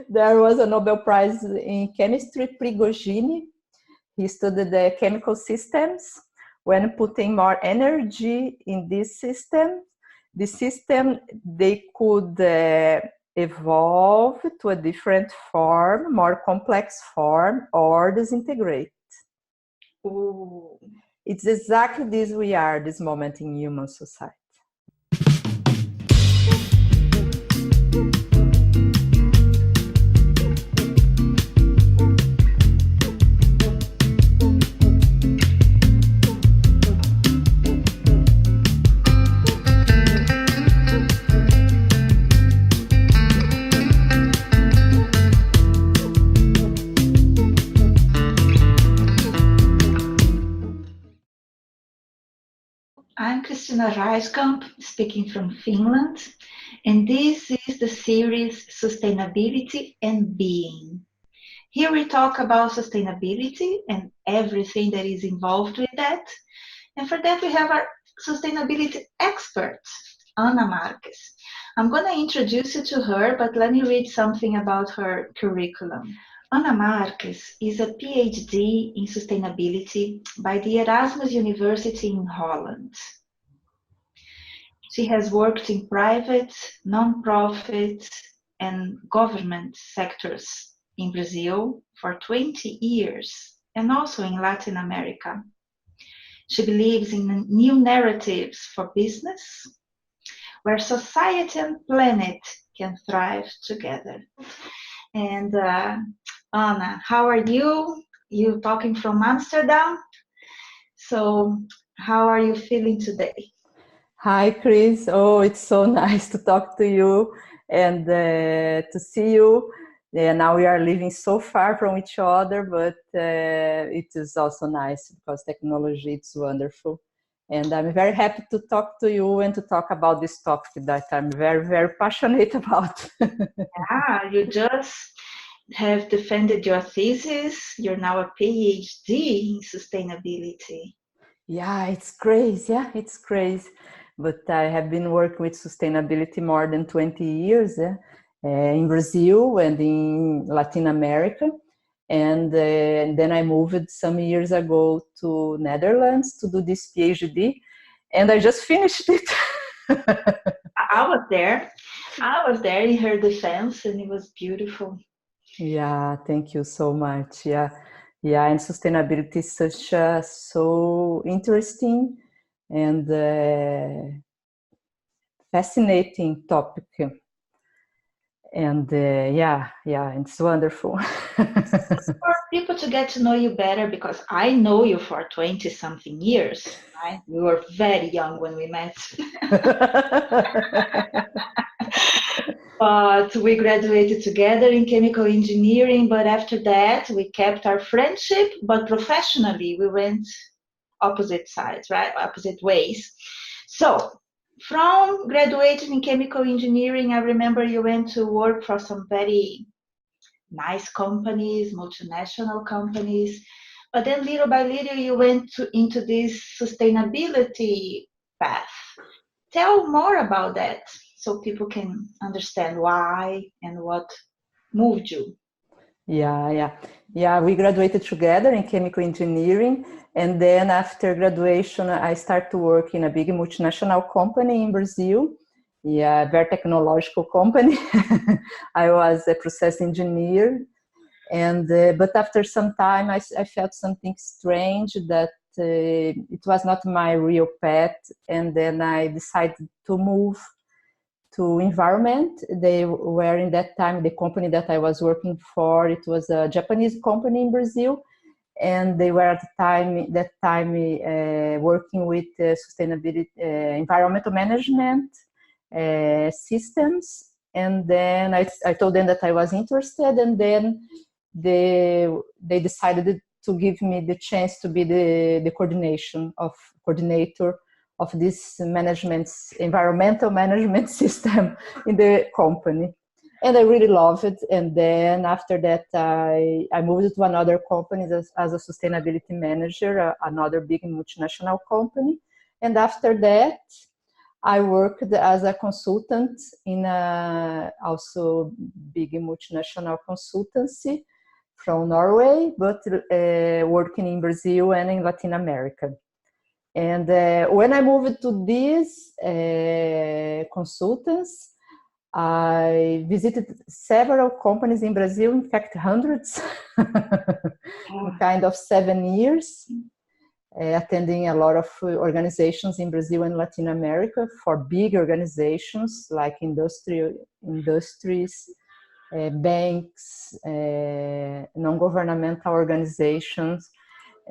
There was a Nobel Prize in chemistry, Prigogine. He studied the chemical systems. When putting more energy in this system, they could evolve to a different form, more complex form, or disintegrate. Ooh. It's exactly this we are this moment in human society. I'm Kristina Rijskamp, speaking from Finland, and this is the series Sustainability and Being. Here we talk about sustainability and everything that is involved with that. And for that we have our sustainability expert, Ana Marques. I'm going to introduce you to her, but let me read something about her curriculum. Ana Marques is a PhD in sustainability by the Erasmus University in Holland. She has worked in private, non-profit, and government sectors in Brazil for 20 years and also in Latin America. She believes in new narratives for business where society and planet can thrive together. And Ana, how are you? You're talking from Amsterdam. So how are you feeling today? Hi, Chris. Oh, it's so nice to talk to you and to see you. Yeah, now we are living so far from each other, but it is also nice because technology is wonderful. And I'm very happy to talk to you and to talk about this topic that I'm very, very passionate about. Yeah, you just have defended your thesis. You're now a PhD in sustainability. Yeah, it's crazy. Yeah, it's crazy. But I have been working with sustainability more than 20 years in Brazil and in Latin America. And then I moved some years ago to Netherlands to do this PhD. And I just finished it. I was there. I was there in her defense and it was beautiful. Yeah, thank you so much. Yeah, and sustainability is so interesting and fascinating topic. And yeah, it's wonderful. For people to get to know you better, because I know you for 20-something years, right? We were very young when we met. But we graduated together in chemical engineering, but after that we kept our friendship, but professionally we went opposite sides, right? Opposite ways. So from graduating in chemical engineering, I remember you went to work for some very nice companies, multinational companies, but then little by little you went into this sustainability path. Tell more about that so people can understand why and what moved you. Yeah, we graduated together in chemical engineering, and then after graduation I started to work in a big multinational company in Brazil. Yeah, very technological company. I was a process engineer, and but after some time I felt something strange, that it was not my real path, and then I decided to move to environment. They were in that time, the company that I was working for, it was a Japanese company in Brazil, and they were at that time working with sustainability, environmental management systems. And then I told them that I was interested, and then they decided to give me the chance to be the coordinator of this environmental management system in the company. And I really love it. And then after that, I moved to another company as a sustainability manager, another big multinational company. And after that, I worked as a consultant in a also big multinational consultancy from Norway, but working in Brazil and in Latin America. And when I moved to these consultants, I visited several companies in Brazil, in fact, hundreds, in kind of 7 years, attending a lot of organizations in Brazil and Latin America for big organizations like industries, banks, non-governmental organizations,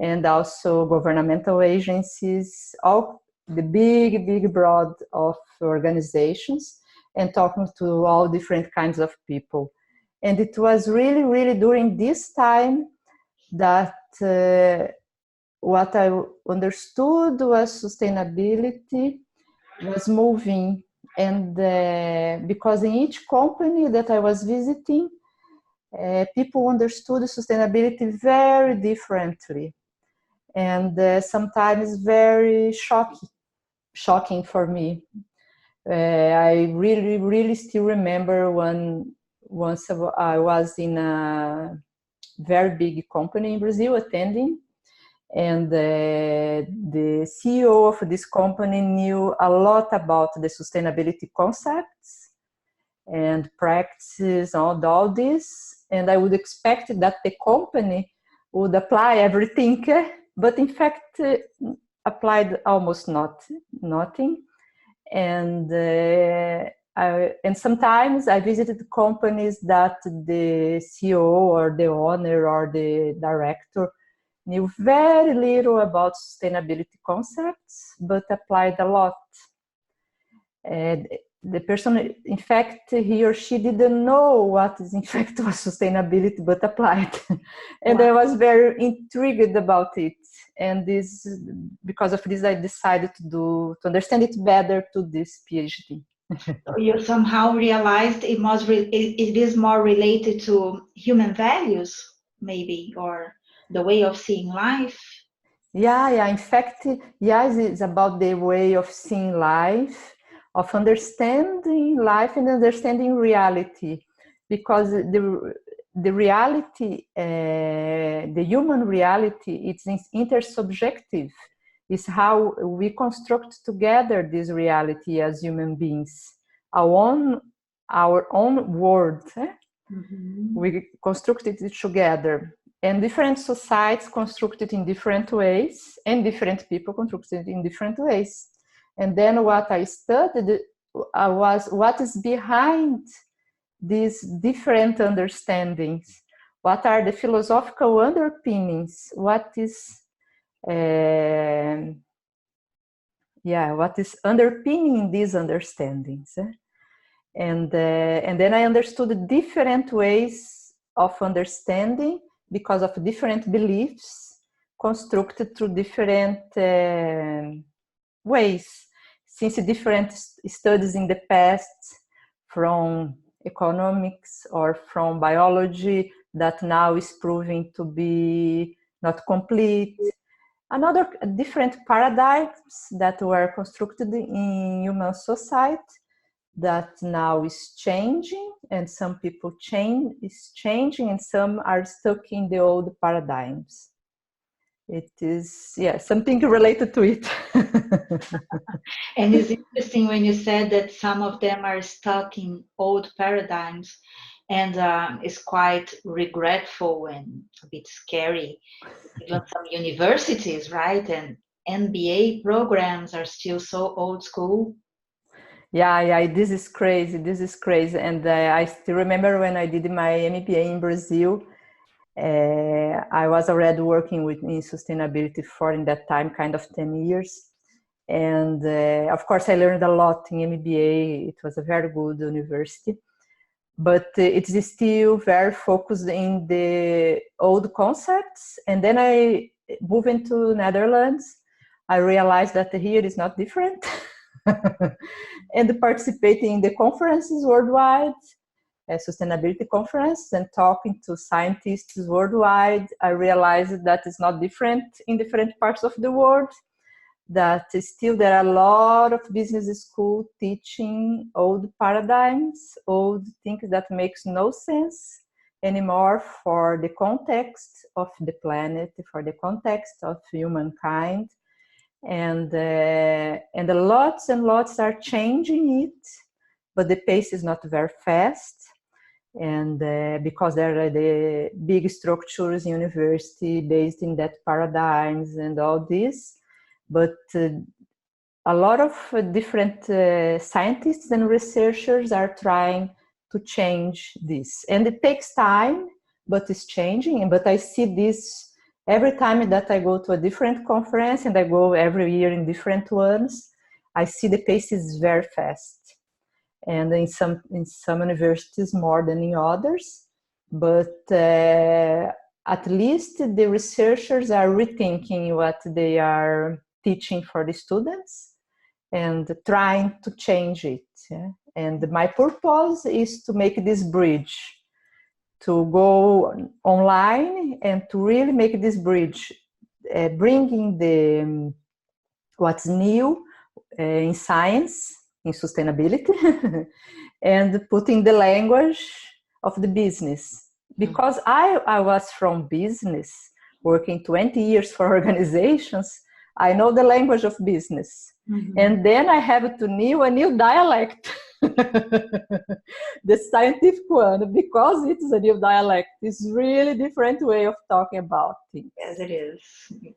and also governmental agencies, all the big broad of organizations, and talking to all different kinds of people. And it was really during this time that what I understood was sustainability was moving. And because in each company that I was visiting, people understood sustainability very differently, and sometimes very shocking for me. I really still remember once I was in a very big company in Brazil attending, and the CEO of this company knew a lot about the sustainability concepts and practices, all this, and I would expect that the company would apply everything, but in fact applied almost nothing. And and sometimes I visited companies that the CEO or the owner or the director knew very little about sustainability concepts, but applied a lot. And the person, in fact, he or she didn't know what is in fact was sustainability, but applied. And wow. I was very intrigued about it. And this, because of this, I decided to understand it better to this PhD. You somehow realized it is more related to human values, maybe, or the way of seeing life. Yeah. In fact, it's about the way of seeing life, of understanding life and understanding reality, because the reality, the human reality, it's intersubjective. It's how we construct together this reality as human beings, our own world. Mm-hmm. We constructed it together, and different societies constructed in different ways, and different people constructed in different ways. And then what I studied was what is behind these different understandings. What are the philosophical underpinnings? What is underpinning these understandings? And then I understood different ways of understanding because of different beliefs constructed through different ways. Since different studies in the past, from economics or from biology, that now is proving to be not complete. Another different paradigms that were constructed in human society that now is changing, and some people is changing, and some are stuck in the old paradigms. It is, something related to it. And it's interesting when you said that some of them are stuck in old paradigms, and it's quite regretful and a bit scary. Even some universities, right, and MBA programs are still so old school. Yeah, this is crazy. And I still remember when I did my MBA in Brazil, I was already working in sustainability for, in that time, kind of 10 years. And of course, I learned a lot in MBA. It was a very good university. But it's still very focused in the old concepts. And then I moved into Netherlands. I realized that here is not different. And participating in the conferences worldwide, sustainability conference, and talking to scientists worldwide, I realized that it's not different in different parts of the world. that still there are a lot of business schools teaching old paradigms, old things that makes no sense anymore for the context of the planet, for the context of humankind. And lots and lots are changing it, but the pace is not very fast. And because there are the big structures, university based in that paradigms and all this, but a lot of different scientists and researchers are trying to change this, and it takes time, but it's changing. But I see this every time that I go to a different conference, and I go every year in different ones. I see the pace is very fast. And in some universities more than in others, but at least the researchers are rethinking what they are teaching for the students and trying to change it. Yeah? And my purpose is to make this bridge, to go online and to really make this bridge, bringing the what's new in science, in sustainability, and putting the language of the business. Because I was from business, working 20 years for organizations, I know the language of business. Mm-hmm. And then I have to know a new dialect, the scientific one, because it's a new dialect. It's really different way of talking about things. Yes, it is.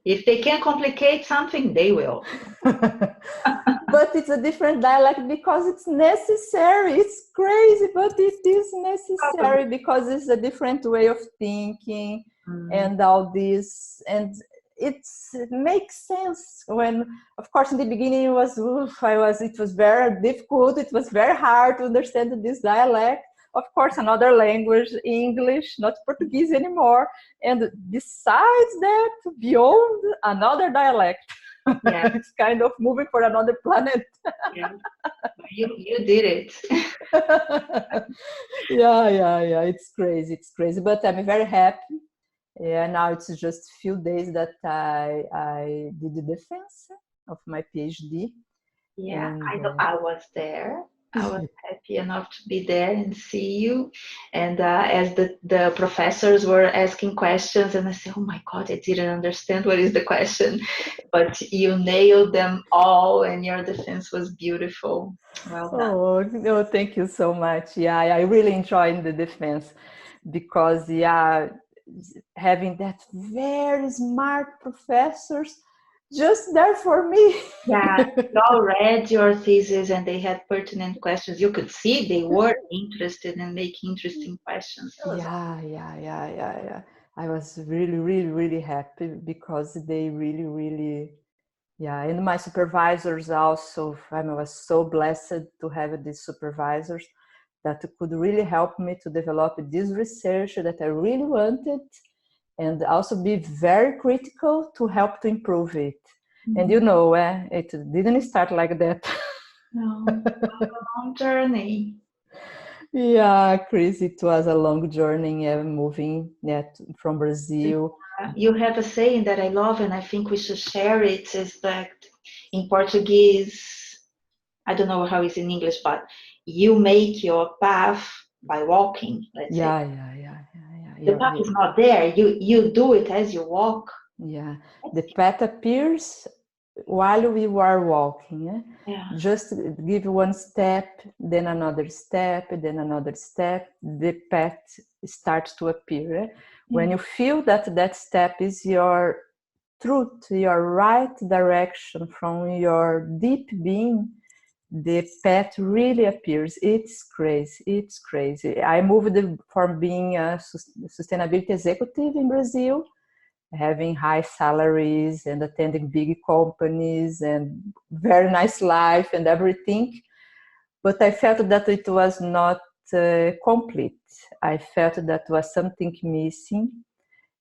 If they can complicate something, they will. But it's a different dialect because it's necessary. It's crazy, but it is necessary because it's a different way of thinking and all this. And it makes sense when, of course, in the beginning it was very difficult. It was very hard to understand this dialect. Of course, another language, English, not Portuguese anymore. And besides that, beyond another dialect. Yeah. It's kind of moving for another planet. Yeah. You did it. Yeah. It's crazy. But I'm very happy. Yeah, now it's just a few days that I did the defense of my PhD. Yeah, and, I know I was there. I was happy enough to be there and see you. And as the professors were asking questions, and I said, oh my God, I didn't understand what is the question. But you nailed them all, and your defense was beautiful. Well done. Oh, no, thank you so much. Yeah, I really enjoyed the defense because, having that very smart professors just there for me. Yeah, they all read your thesis and they had pertinent questions. You could see they were interested in making interesting questions. Yeah. I was really happy because they really, and my supervisors also, I was so blessed to have these supervisors that could really help me to develop this research that I really wanted, and also be very critical to help to improve it. And it didn't start like that. No, it was a long journey. Yeah, Chris, it was a long journey moving from Brazil. You have a saying that I love, and I think we should share it, is that in Portuguese, I don't know how it's in English, but you make your path by walking, let's say. Yeah. The path is not there. You do it as you walk. Yeah, the path appears while we are walking. Yeah. Just give one step, then another step, then another step. The path starts to appear. Yeah. When you feel that step is your truth, your right direction from your deep being, the path really appears. It's crazy. I moved from being a sustainability executive in Brazil, having high salaries and attending big companies and very nice life and everything. But I felt that it was not complete. I felt that was something missing.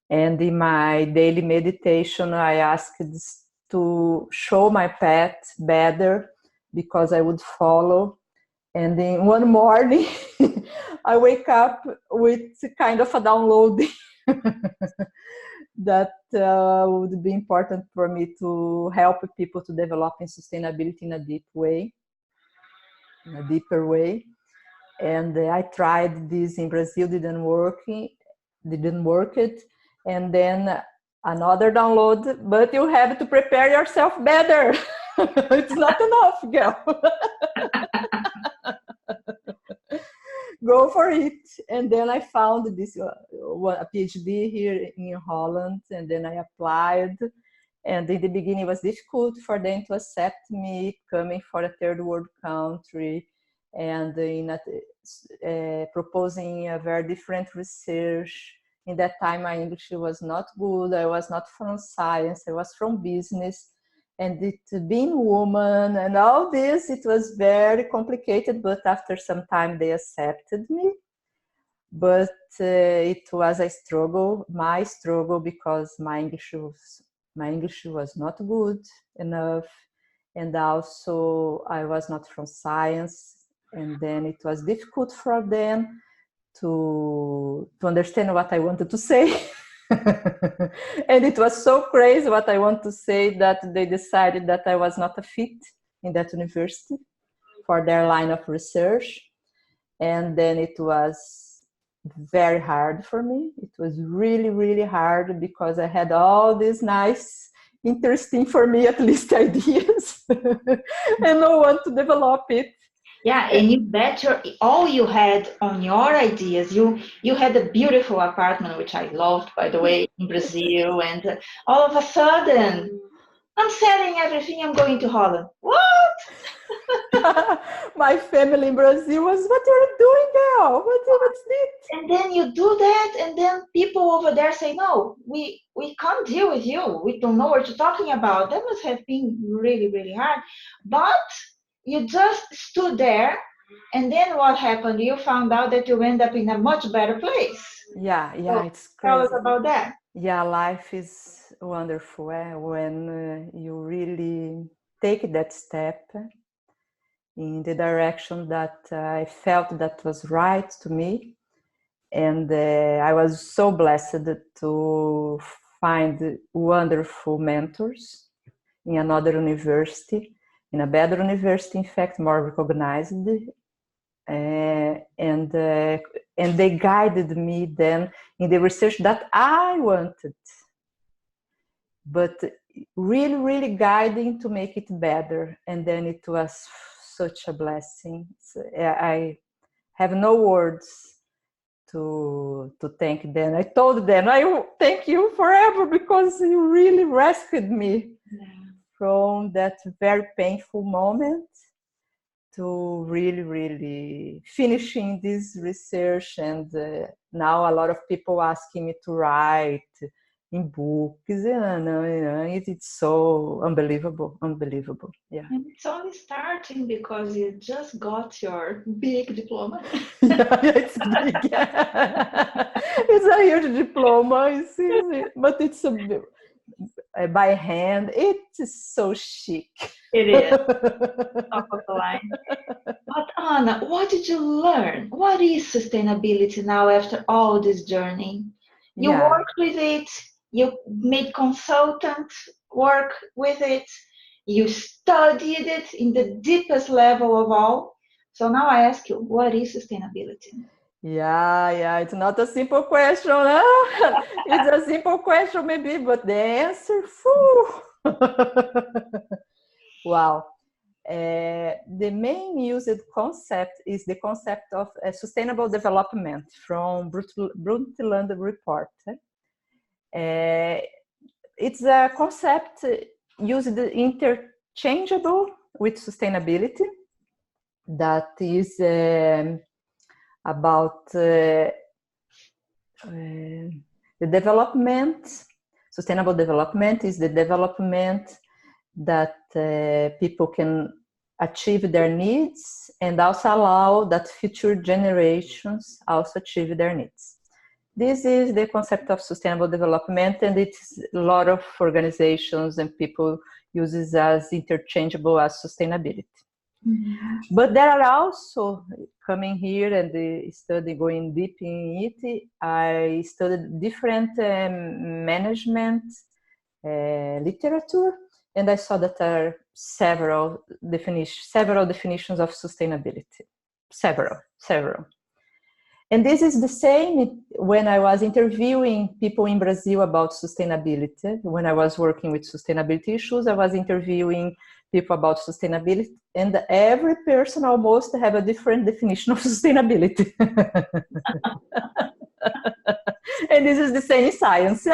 And in my daily meditation, I asked to show my path better because I would follow. And in one morning, I wake up with kind of a downloading. that would be important for me to help people to develop in sustainability in a deep way, in a deeper way. And I tried this in Brazil, didn't work it. And then another download, but you have to prepare yourself better. It's not enough, girl. Go for it. And then I found this a PhD here in Holland, and then I applied. And in the beginning, it was difficult for them to accept me coming from a third world country and proposing a very different research. In that time, my English was not good. I was not from science. I was from business. And it being woman and all this, it was very complicated. But after some time, they accepted me. But it was a struggle, my struggle, because my English was not good enough, and also I was not from science, and then it was difficult for them to understand what I wanted to say. And it was so crazy what I want to say that they decided that I was not a fit in that university for their line of research. And then it was very hard for me. It was really, really hard because I had all these nice, interesting for me at least ideas and no one to develop it. Yeah, and you bet all you had on your ideas. You had a beautiful apartment, which I loved, by the way, in Brazil, and all of a sudden, I'm selling everything. I'm going to Holland. What? My family in Brazil was, what are you doing now? What's this? And then you do that, and then people over there say, no, we can't deal with you. We don't know what you're talking about. That must have been really, really hard. But you just stood there, and then what happened? You found out that you end up in a much better place. Yeah, So it's crazy. tell us about that. Yeah, life is wonderful when you really take that step in the direction that I felt that was right to me. And I was so blessed to find wonderful mentors in another university, in a better university, in fact, more recognized. And they guided me then in the research that I wanted, but really, really guiding to make it better. And then it was such a blessing. So I have no words to thank them. I told them, I thank you forever because you really rescued me from that very painful moment to really, really finishing this research. And now a lot of people asking me to write in books. It's so unbelievable. Yeah. And it's only starting because you just got your big diploma. Yeah, it's big. It's a huge diploma, but it's by hand. It's so chic. It is. Top of the line. But Ana, what did you learn? What is sustainability now after all this journey? You worked with it, you made consultant work with it, you studied it in the deepest level of all. So now I ask you, what is sustainability? Yeah, it's not a simple question. Huh? It's a simple question maybe, but the answer, wow. The main used concept is the concept of sustainable development from Brundtland report. It's a concept used interchangeable with sustainability that is about the development. Sustainable development is the development that people can achieve their needs and also allow that future generations also achieve their needs. This is the concept of sustainable development, and it's a lot of organizations and people uses as interchangeable as sustainability. But there are also, coming here and study, going deep in it, I studied different management literature, and I saw that there are several definitions of sustainability, several. And this is the same when I was interviewing people in Brazil about sustainability. When I was working with sustainability issues, I was interviewing people about sustainability, and every person almost have a different definition of sustainability. And this is the same in science.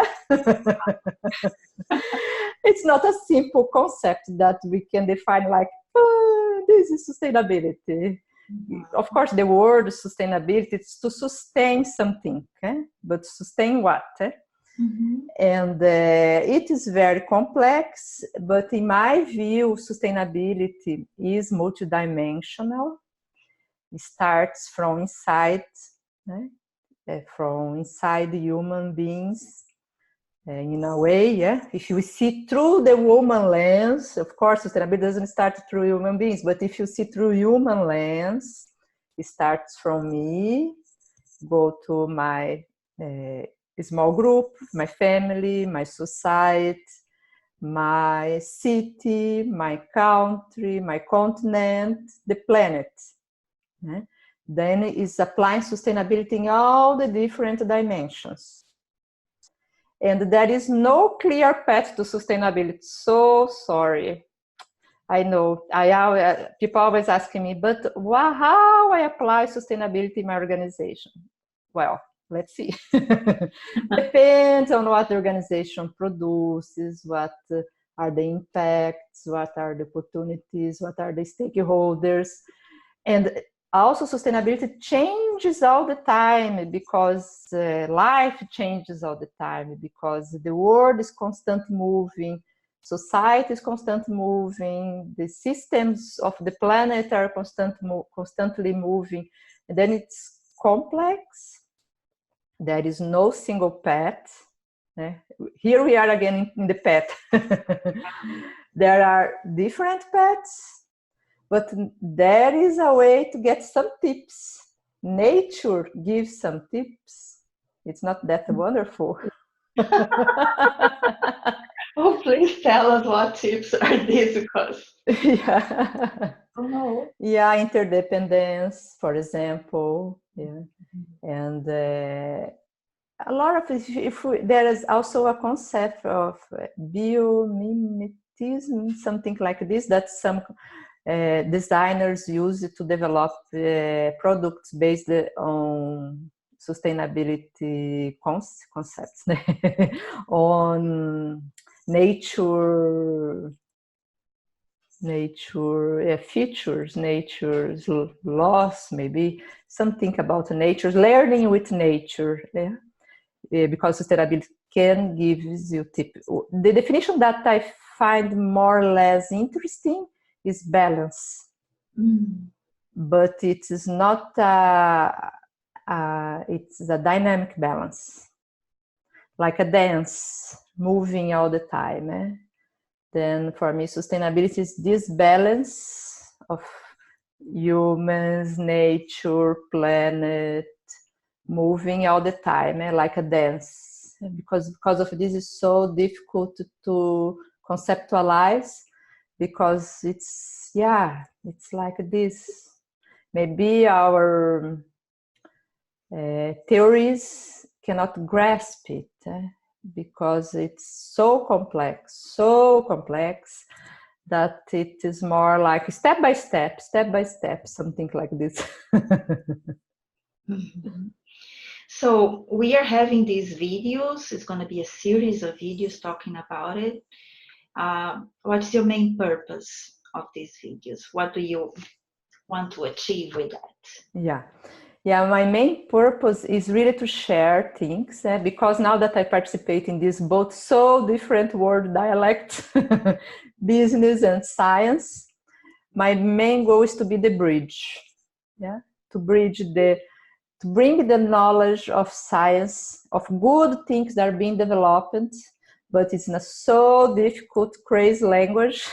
It's not a simple concept that we can define like, oh, this is sustainability. Of course, the word sustainability is to sustain something, okay? But sustain what? And it is very complex, but in my view, sustainability is multidimensional. It starts from inside, from inside human beings. In a way, yeah. If you see through the woman lens, of course, sustainability doesn't start through human beings, but if you see through human lens, it starts from me, go to my small group, my family, my society, my city, my country, my continent, the planet. Yeah? Then it's applying sustainability in all the different dimensions. And there is no clear path to sustainability. So sorry. I know. People always ask me, but how I apply sustainability in my organization? Well, let's see. Depends on what the organization produces, what are the impacts, what are the opportunities, what are the stakeholders. And also, sustainability changes all the time because life changes all the time, because the world is constantly moving, society is constantly moving, the systems of the planet are constantly moving, and then it's complex. There is no single path. Here we are again in the path. There are different paths. But there is a way to get some tips. Nature gives some tips. It's not that wonderful. Oh, please tell us what tips are these, because yeah, interdependence, for example. Yeah, and a lot of there is also a concept of biomimetism, something like this, that some designers use to develop products based on sustainability concepts, on nature features, nature's laws, maybe something about nature, learning with nature, because sustainability can give you tips. The definition that I find more or less interesting is balance, but it is not it's a dynamic balance, like a dance, moving all the time. Then for me, sustainability is this balance of humans, nature, planet, moving all the time, like a dance. Because of this, it's so difficult to conceptualize, because it's like this. Maybe our theories cannot grasp it, because it's so complex that it is more like step by step, something like this. So we are having these videos. It's going to be a series of videos talking about it. What's your main purpose of these videos? What do you want to achieve with that? Yeah, my main purpose is really to share things, because now that I participate in this both so different world dialects, business and science, my main goal is to be the bridge, to bring the knowledge of science, of good things that are being developed, but it's in a so difficult, crazy language,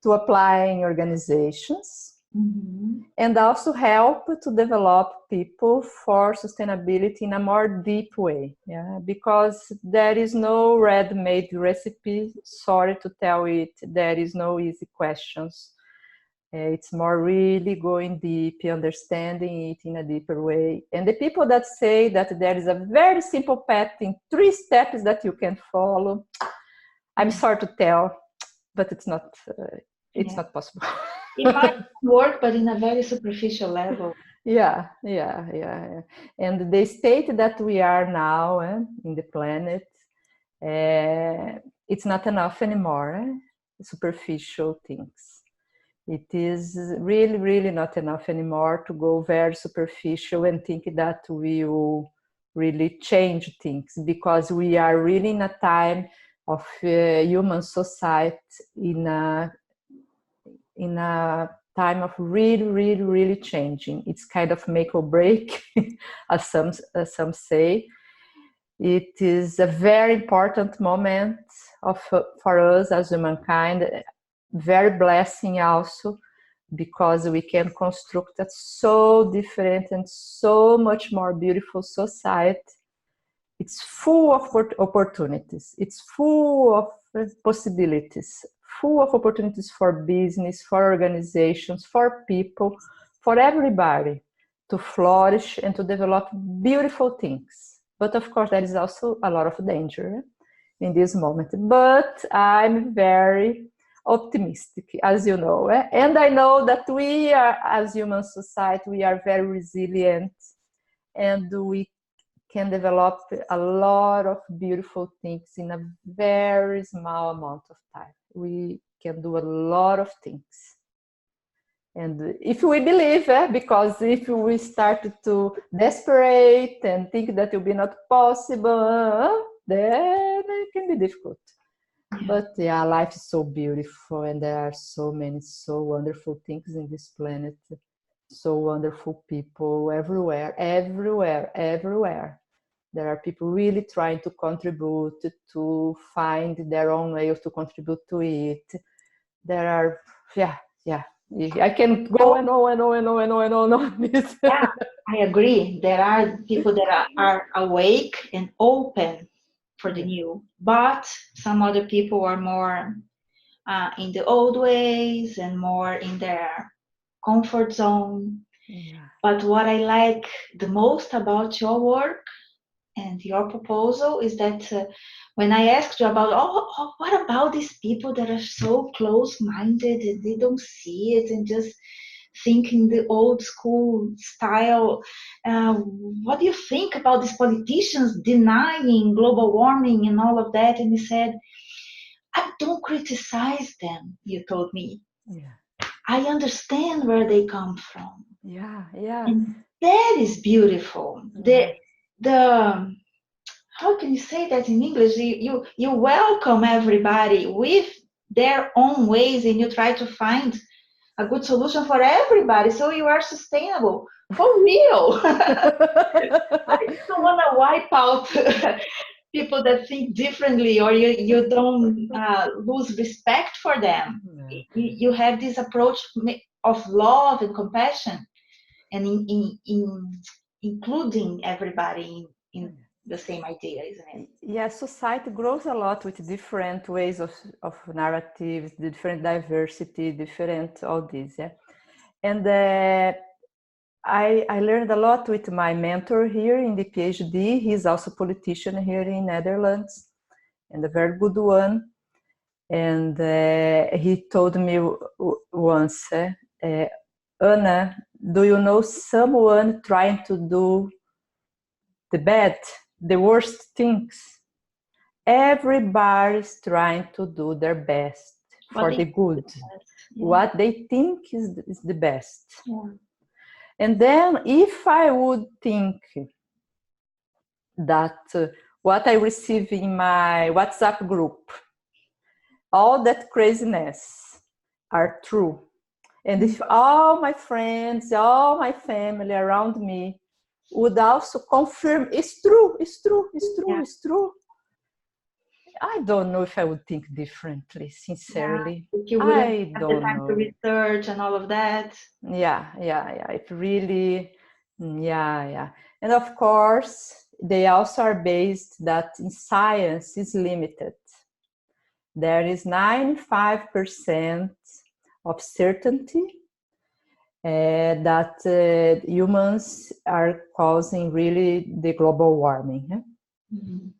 to apply in organizations, and also help to develop people for sustainability in a more deep way. Yeah, because there is no ready-made recipe. Sorry to tell it, there is no easy questions. It's more really going deep, understanding it in a deeper way. And the people that say that there is a very simple path in 3 steps that you can follow, I'm sorry to tell, but it's not possible. It might work, but in a very superficial level. Yeah. And the state that we are now in the planet, it's not enough anymore. Superficial things. It is really, really not enough anymore to go very superficial and think that we will really change things, because we are really in a time of human society, in a time of really, really, really changing. It's kind of make or break, as some say. It is a very important moment for us as humankind. Very blessing also, because we can construct a so different and so much more beautiful society. It's full of opportunities. It's full of possibilities, full of opportunities for business, for organizations, for people, for everybody to flourish and to develop beautiful things. But of course, there is also a lot of danger in this moment. But I'm very optimistic, as you know, and I know that we are, as human society, we are very resilient, and we can develop a lot of beautiful things in a very small amount of time. We can do a lot of things, and if we believe, because if we start to desperate and think that it will be not possible, then it can be difficult. But yeah, life is so beautiful, and there are so many so wonderful things in this planet, so wonderful people everywhere. There are people really trying to contribute, to find their own way to contribute to it. There are, I can go and on. Yeah, I agree. There are people that are awake and open for the new, but some other people are more in the old ways and more in their comfort zone. But what I like the most about your work and your proposal is that when I asked you about, what about these people that are so close-minded and they don't see it and just think in the old school style, what do you think about these politicians denying global warming and all of that? And you said, I don't criticize them, you told me. I understand where they come from. And that is beautiful. The how can you say that in English? You welcome everybody with their own ways, and you try to find a good solution for everybody, so you are sustainable for real. I don't want to wipe out people that think differently, or you don't lose respect for them. You have this approach of love and compassion, and in including everybody in the same idea, isn't it? Yeah, society grows a lot with different ways of narratives, different diversity, different all this. Yeah, and I learned a lot with my mentor here in the PhD. He's also a politician here in Netherlands, and a very good one. And he told me once, Ana, do you know someone trying to do the worst things? Everybody's trying to do their best for the good. What they think is the best. And then if I would think that what I receive in my WhatsApp group, all that craziness are true, and if all my friends, all my family around me would also confirm it's true, I don't know if I would think differently, sincerely. If you wouldn't I have the don't time to know. research and all of that. Yeah. It really, yeah. And of course, they also are based that in science is limited. There is 95% of certainty that humans are causing really the global warming.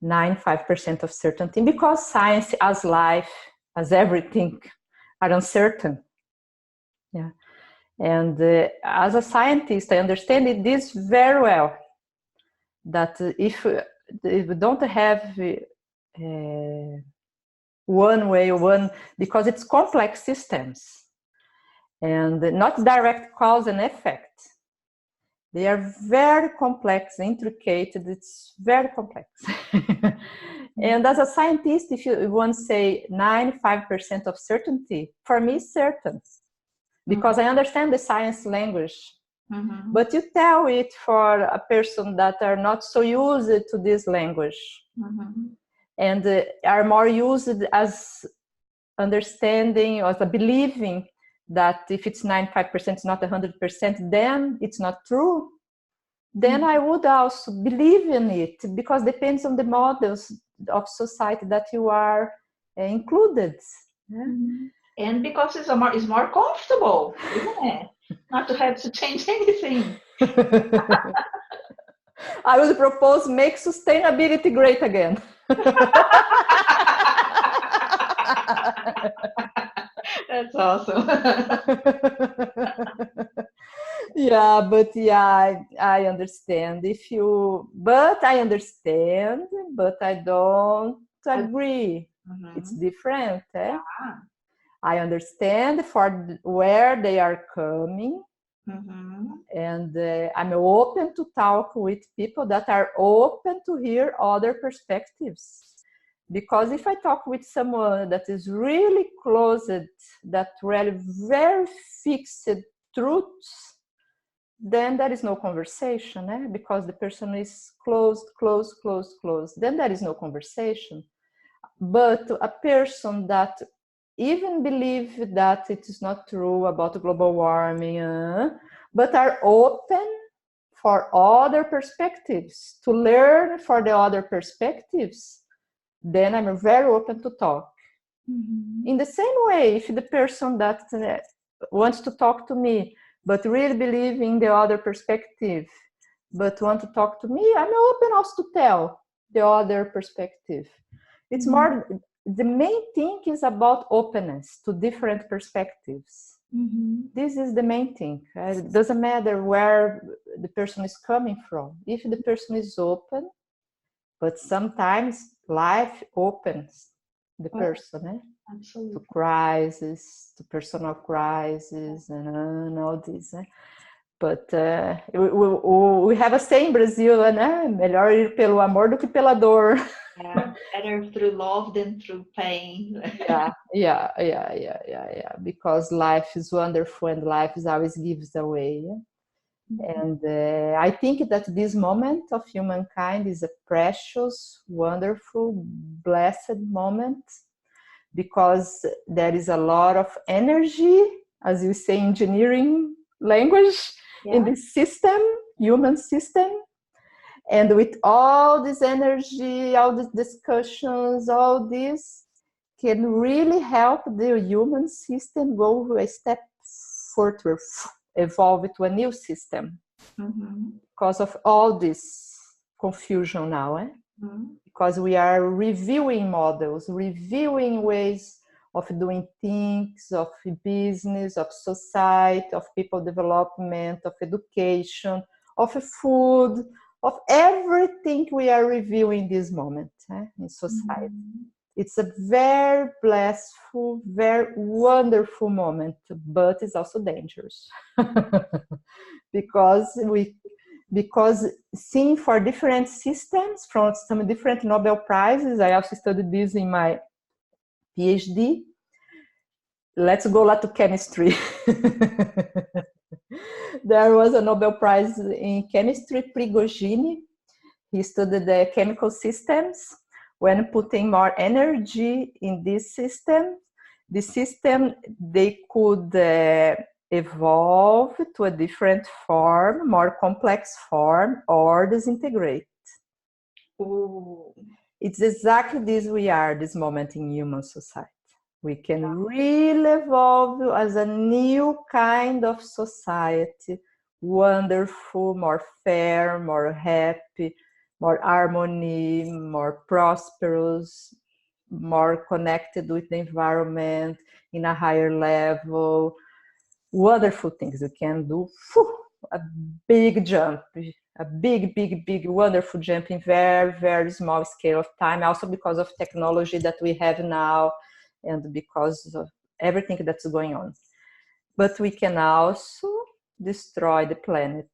95% of certainty, because science, as life, as everything, are uncertain. Yeah. And as a scientist, I understand it this very well, that if we don't have one way, because it's complex systems and not direct cause and effect. They are very complex, intricate, it's very complex. And as a scientist, if you want to say 95% of certainty, for me it's certain, because I understand the science language. But you tell it for a person that are not so used to this language, and are more used as understanding or as believing that if it's 95%, it's not 100%, then it's not true. Then I would also believe in it, because it depends on the models of society that you are included. Yeah? And because it's more comfortable, isn't it? Not to have to change anything. I would propose make sustainability great again. That's awesome. I understand. But I understand, but I don't agree. It's different. Eh? I understand for where they are coming. And I'm open to talk with people that are open to hear other perspectives. Because if I talk with someone that is really closed, that really very fixed truths, then there is no conversation, eh? Because the person is closed. Then there is no conversation. But a person that even believe that it is not true about global warming, but are open for other perspectives, to learn for the other perspectives, then I'm very open to talk. In the same way, if the person that wants to talk to me, but really believe in the other perspective, but want to talk to me, I'm open also to tell the other perspective. It's more, the main thing is about openness to different perspectives. This is the main thing. It doesn't matter where the person is coming from. If the person is open, but sometimes life opens the person, to crisis, to personal crisis, and all this. But we have a saying in Brazil, né? Melhor ir pelo amor do que pela dor. Yeah, better through love than through pain. Yeah. Because life is wonderful and life is always gives away. And I think that this moment of humankind is a precious, wonderful, blessed moment, because there is a lot of energy, as you say, engineering language, in this system, human system. And with all this energy, all these discussions, all this can really help the human system go a step further, evolve to a new system, because of all this confusion now. Because we are reviewing models, reviewing ways of doing things, of business, of society, of people development, of education, of food, of everything we are reviewing this moment in society. It's a very blissful, very wonderful moment, but it's also dangerous. Because seeing for different systems from some different Nobel Prizes, I also studied this in my PhD. Let's go to chemistry. There was a Nobel Prize in chemistry, Prigogine. He studied the chemical systems, when putting more energy in this system, they could evolve to a different form, more complex form, or disintegrate. Ooh. It's exactly this moment in human society. We can really evolve as a new kind of society, wonderful, more fair, more happy, more harmony, more prosperous, more connected with the environment in a higher level. Wonderful things we can do. A big jump, a big, wonderful jump in very small scale of time, also because of technology that we have now and because of everything that's going on. But we can also destroy the planet,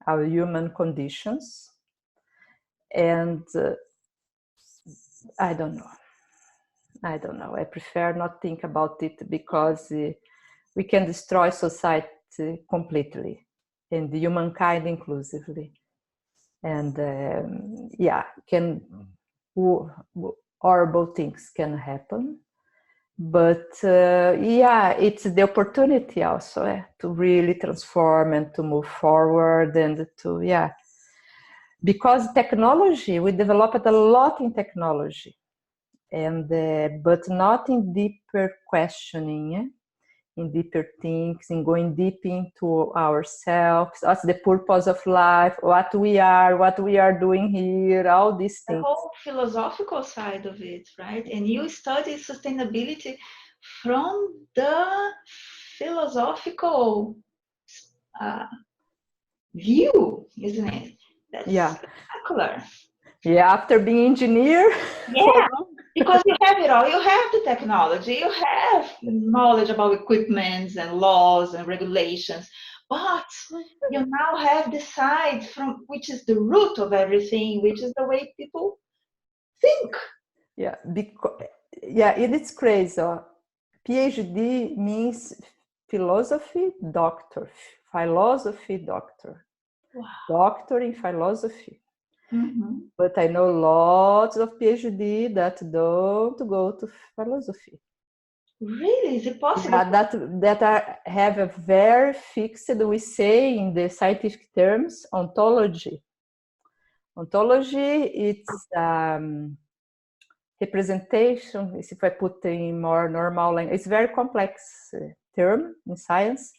our human conditions, and I don't know. I prefer not think about it because we can destroy society completely, and humankind inclusively. And horrible things can happen. But it's the opportunity also to really transform and to move forward and to, because technology, we developed a lot in technology, and but not in deeper questioning, in deeper things, in going deep into ourselves, what's the purpose of life, what we are doing here, all these things. The whole philosophical side of it, right? And you study sustainability from the philosophical view, isn't it? That's spectacular. Yeah, after being engineer. Yeah, because you have it all. You have the technology, you have knowledge about equipments and laws and regulations, but you now have the side from which is the root of everything, which is the way people think. Yeah, it is crazy. PhD means philosophy doctor. Wow. Doctor in philosophy. Mm-hmm. But I know lots of PhD that don't go to philosophy. Really? Is it possible? Yeah, have a very fixed, we say in the scientific terms, ontology. Ontology, it's representation, if I put in more normal language, it's a very complex term in science,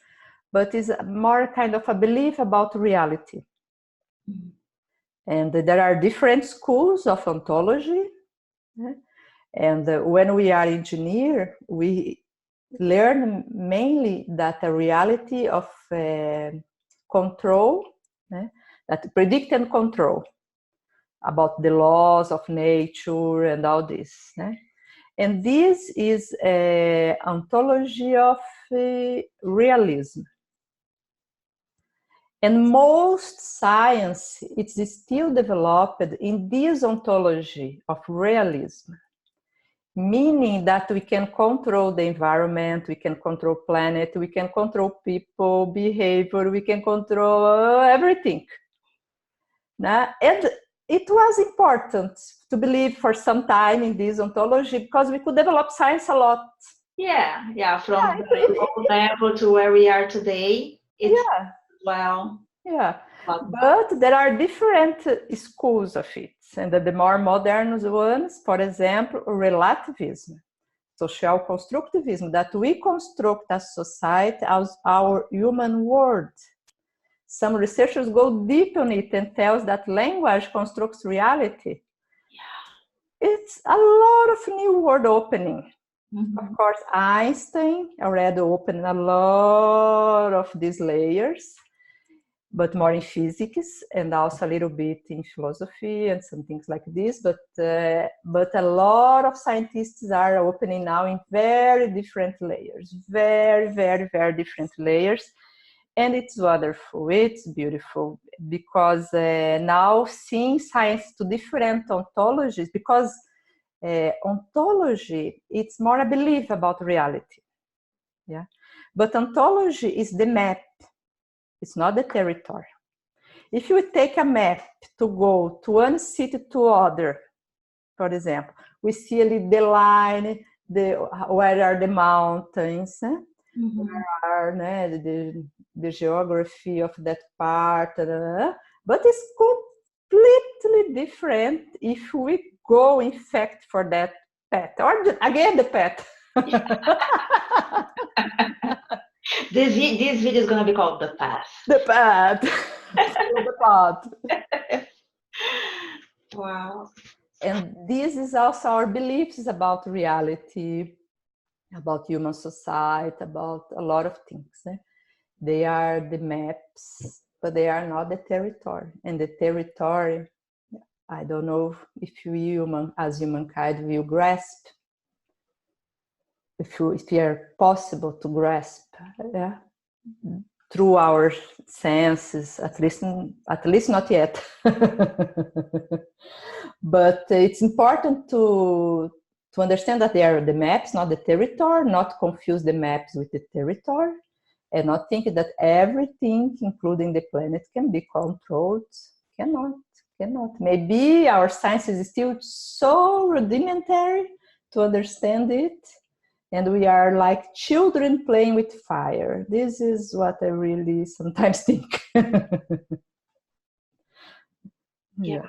but it's more kind of a belief about reality. Mm-hmm. And there are different schools of ontology. And when we are engineer, we learn mainly that the reality of control, that predict and control, about the laws of nature and all this. And this is an ontology of realism. And most science, it's still developed in this ontology of realism, meaning that we can control the environment, we can control planet, we can control people, behavior, we can control everything. And it was important to believe for some time in this ontology because we could develop science a lot. Yeah, from the low level to where we are today. But there are different schools of it, and the more modern ones, for example, relativism, social constructivism, that we construct as society as our human world. Some researchers go deep on it and tells that language constructs reality. It's a lot of new world opening. Mm-hmm. Of course, Einstein already opened a lot of these layers, but more in physics and also a little bit in philosophy and some things like this. But a lot of scientists are opening now in very different layers, very different layers. And it's wonderful, it's beautiful, because now seeing science to different ontologies, because ontology, it's more a belief about reality. Yeah, but ontology is the map. It's not the territory. If you take a map to go to one city to other, for example, we see the line, where are the mountains, where are the geography of that part, but it's completely different if we go, in fact, for that path, or again the path. This video is going to be called The Path. The path. The path. Wow. And this is also our beliefs about reality, about human society, about a lot of things. They are the maps, but they are not the territory. And the territory, I don't know if we as humankind will grasp, if it are possible to grasp, through our senses, at least not yet. But it's important to understand that they are the maps, not the territory, not confuse the maps with the territory, and not think that everything, including the planet, can be controlled. Cannot. Maybe our science is still so rudimentary to understand it, and we are like children playing with fire. This is what I really sometimes think. Yeah.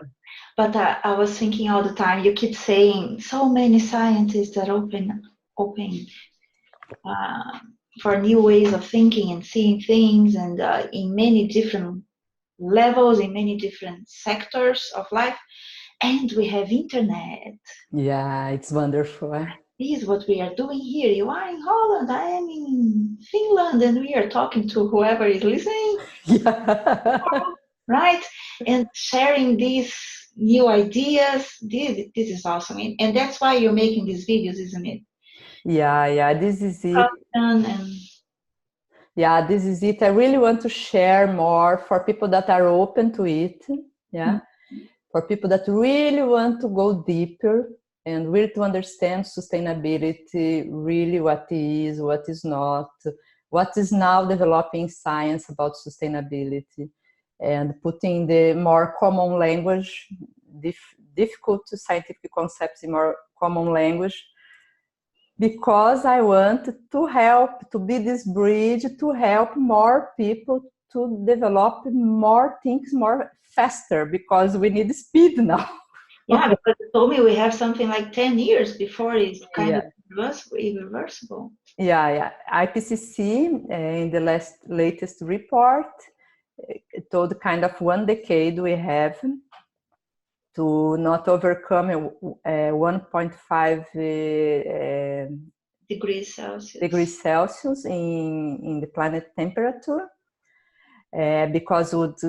But I was thinking all the time, you keep saying so many scientists that open for new ways of thinking and seeing things, and in many different levels, in many different sectors of life. And we have internet. Yeah, it's wonderful. This is what we are doing here. You are in Holland, I am in Finland, and we are talking to whoever is listening. Yeah. Right? And sharing these new ideas. This is awesome. And that's why you're making these videos, isn't it? Yeah, this is it. Yeah, this is it. I really want to share more for people that are open to it. Yeah. For people that really want to go deeper and really to understand sustainability, really what is, what is not, what is now developing science about sustainability, and putting the more common language, difficult scientific concepts in more common language, because I want to help, to be this bridge, to help more people to develop more things more faster, because we need speed now. Yeah, because you told me we have something like 10 years before it's kind of irreversible. Yeah. IPCC, in the latest report, told kind of 1 decade we have to not overcome 1.5 degrees Celsius in the planet temperature, because it would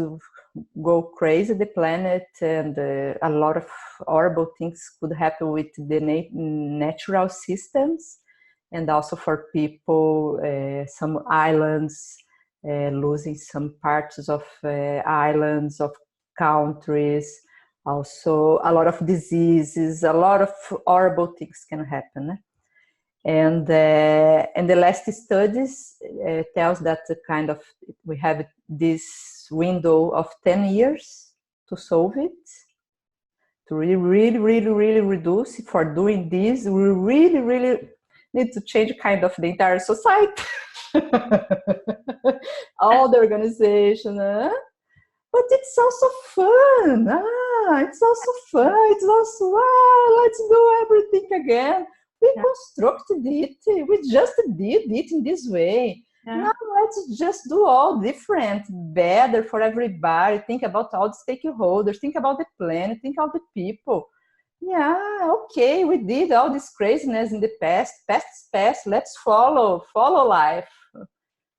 go crazy, the planet, and a lot of horrible things could happen with the natural systems, and also for people, some islands losing some parts of islands, of countries, also a lot of diseases, a lot of horrible things can happen. And the last studies tells that kind of we have this window of 10 years to solve it, to really reduce. For doing this, we really need to change kind of the entire society, all the organization. But it's also fun. It's also fun. It's also, let's do everything again. We constructed it. We just did it in this way. Yeah. Now let's just do all different, better for everybody. Think about all the stakeholders. Think about the planet. Think about the people. Yeah, okay, we did all this craziness in the past. Past is past. Let's follow life.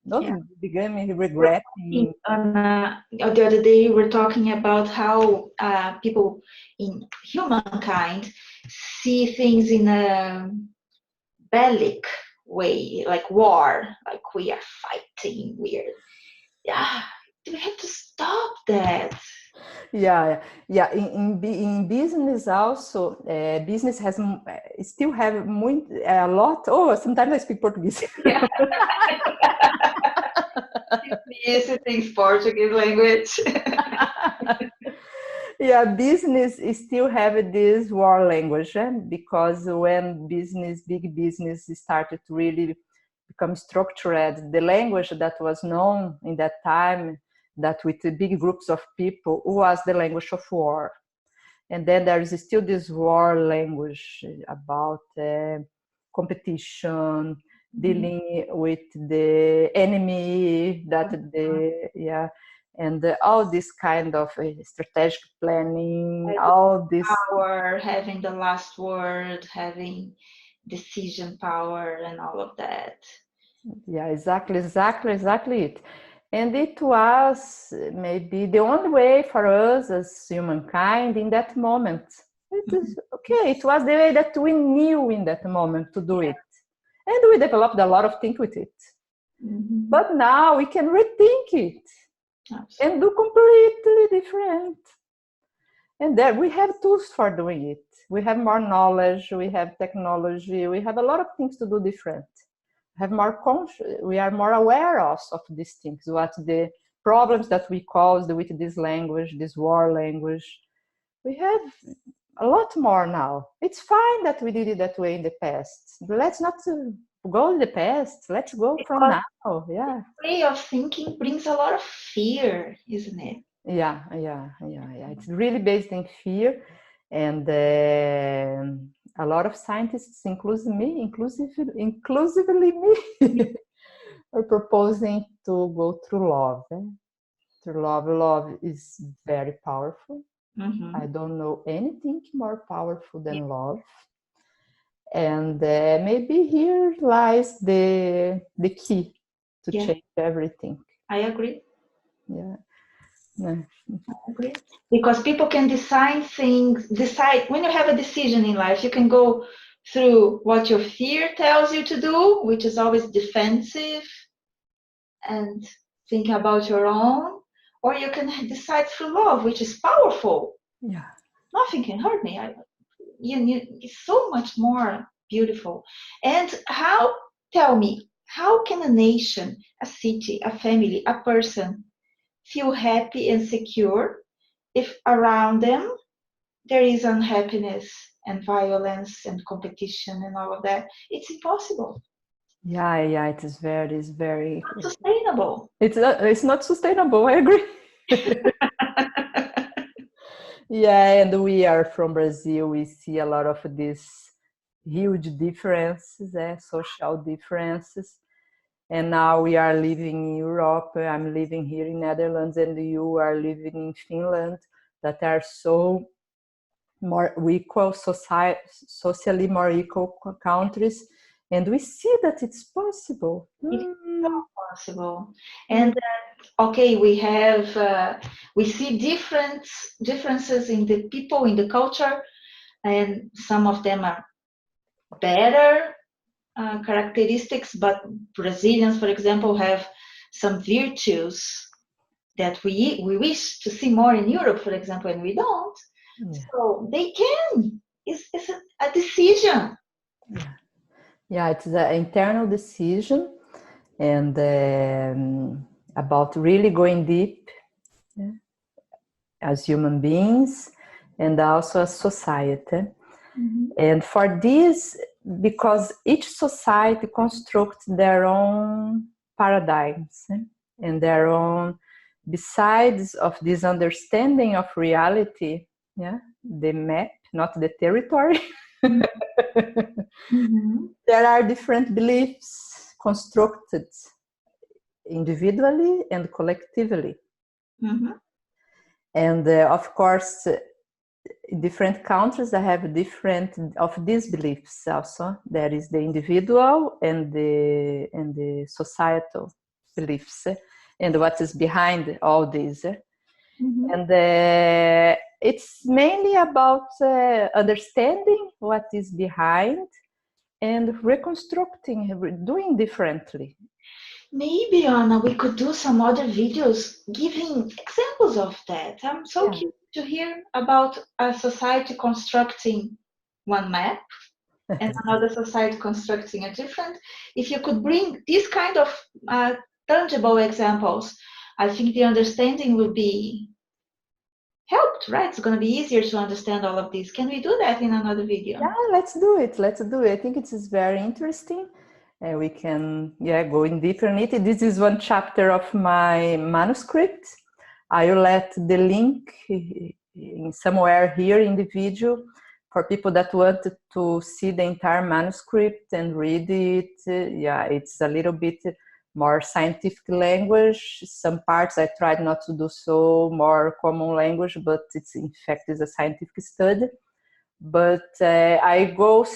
Don't begin regretting. The other day we were talking about how people in humankind see things in a bellic way, like war, like we are fighting, we have to stop that. Yeah. In business also, business has still have a lot. Oh, sometimes I speak Portuguese. Yeah. Yes, it speaks Portuguese language. Yeah, business still have this war language, because when big business started to really become structured, the language that was known in that time, that with the big groups of people, was the language of war. And then there is still this war language about competition, dealing with the enemy, and all this kind of strategic planning, all this power, having the last word, having decision power, and all of that. Yeah, exactly it. And it was maybe the only way for us as humankind in that moment. It is okay. It was the way that we knew in that moment to do it. And we developed a lot of things with it. Mm-hmm. But now we can rethink it. Absolutely. And do completely different. And there we have tools for doing it. We have more knowledge, we have technology, we have a lot of things to do different. Have more we are more aware of these things, what the problems that we caused with this language, this war language. We have a lot more now. It's fine that we did it that way in the past. Let's not go in the past. Let's go from now. Yeah. Way of thinking brings a lot of fear, isn't it? Yeah. It's really based in fear, and a lot of scientists, inclusively me, are proposing to go through love. Through love. Love is very powerful. Mm-hmm. I don't know anything more powerful than love. And maybe here lies the key to change everything. I agree. Yeah. I agree. Because people can decide when you have a decision in life, you can go through what your fear tells you to do, which is always defensive and think about your own, or you can decide through love, which is powerful. Yeah. Nothing can hurt me. It's so much more beautiful. And tell me, how can a nation, a city, a family, a person feel happy and secure if around them there is unhappiness and violence and competition and all of that? It's impossible. Yeah, it is very Not sustainable. It's not sustainable. I agree. Yeah, and we are from Brazil. We see a lot of these huge differences, social differences. And now we are living in Europe. I'm living here in Netherlands, and you are living in Finland, that are so more equal socially more equal countries, and we see that it's possible. It's so possible. And okay, we see differences in the people, in the culture, and some of them are better characteristics, but Brazilians, for example, have some virtues that we wish to see more in Europe, for example, and we don't. Yeah. So they can. It's a decision. Yeah, it's an internal decision, and about really going deep as human beings and also as society. Mm-hmm. And for this, because each society constructs their own paradigms and their own, besides of this understanding of reality, the map, not the territory. Mm-hmm. There are different beliefs constructed individually and collectively. Mm-hmm. And of course, in different countries, I have different of these beliefs also. There is the individual and the societal beliefs, and what is behind all these. Mm-hmm. And it's mainly about understanding what is behind and reconstructing, doing differently. Maybe, Ana, we could do some other videos giving examples of that. I'm so curious to hear about a society constructing one map and another society constructing a different. If you could bring these kind of tangible examples, I think the understanding will be helped, right? It's going to be easier to understand all of this. Can we do that in another video? Yeah, let's do it. Let's do it. I think it is very interesting. We can, go in deeper in it. This is one chapter of my manuscript. I will let the link in somewhere here in the video for people that want to see the entire manuscript and read it. It's a little bit more scientific language. Some parts I tried not to do so more common language, but it's in fact is a scientific study. But I go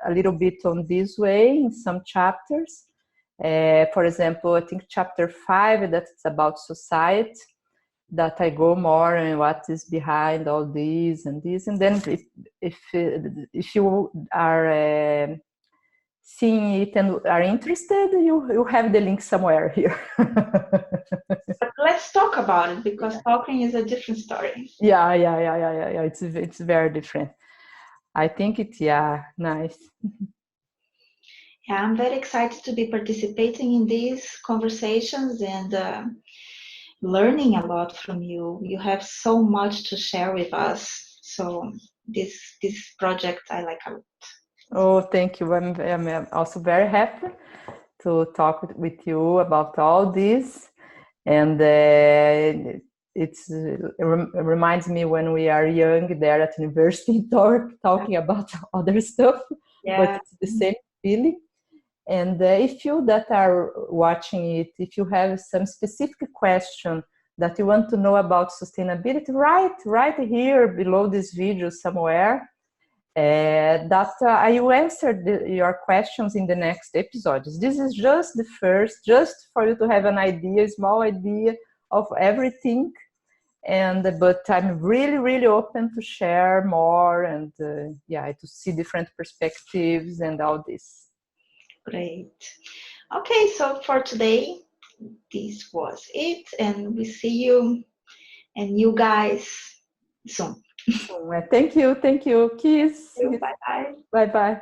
a little bit on this way in some chapters. For example, I think chapter 5, that's about society, that I go more and what is behind all this and this. And then if you are seeing it and are interested, you have the link somewhere here. But let's talk about it, because talking is a different story. Yeah. It's very different. I think it's, nice. Yeah, I'm very excited to be participating in these conversations and learning a lot from you. You have so much to share with us. So this project I like a lot. Oh, thank you. I'm also very happy to talk with you about all this. And it reminds me when we are young there at university talking about other stuff, but it's the same feeling. And if you that are watching it, if you have some specific question that you want to know about sustainability, write here below this video somewhere. That I will answer your questions in the next episodes. This is just the first, just for you to have an idea, a small idea of everything. But I'm really open to share more and to see different perspectives and all this. Great. Okay, so for today, this was it, and we see you and you guys soon. Thank you. Kiss. Bye-bye. Bye-bye.